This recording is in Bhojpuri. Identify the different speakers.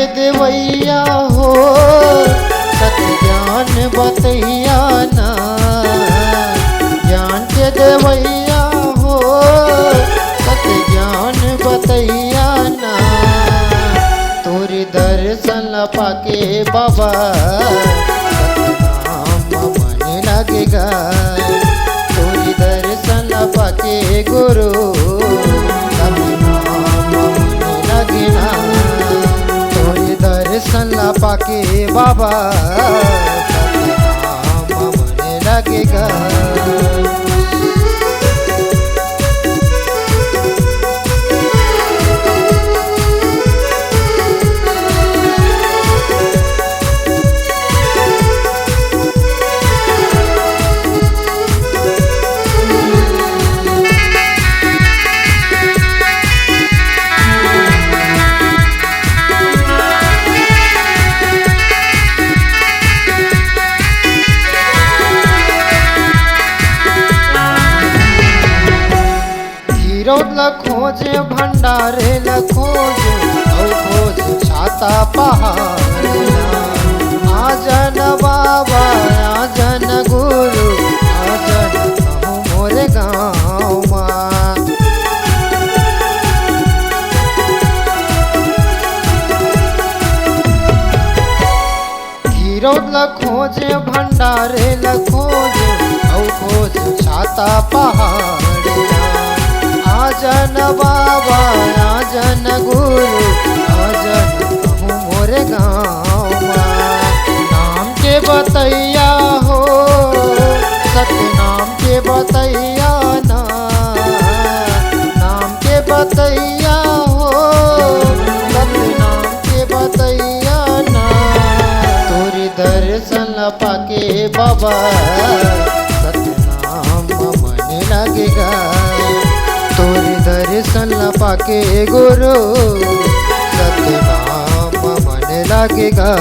Speaker 1: के देवैया हो सत्य ज्ञान बतैया ना, ज्ञान के देवैया हो सत्य ज्ञान बतैया ना। तोरी दर्शन पाके बाबा सतनाम मन लगेगा, तोरी दर्शन पाके गुरु सतनाम मन लगेगा, तोरी दर्शन पाके बाबा सतनाम मन लगेगा। खोज भंडारे ल खोज औ खोज छाता पहाड़, आजन बाबा आजन गुरु आजन कहूँ मोरे गाँव माँ। हीरोद ल खोज भंडारे ल खोज औ खोज छाता पहाड़, आजन बाबा आजन गुरु आजन कहूँ मोरे गाँव माँ। नाम के बतैया हो सत्य नाम के बतैया ना, नाम के बतैया हो सत्य नाम के बतैया ना। तोरी दर्शन पाके बाबा सत्य नाम मन लगेगा, तोरी दर्शन पाके गुरु सत्य नाम मन लगेगा।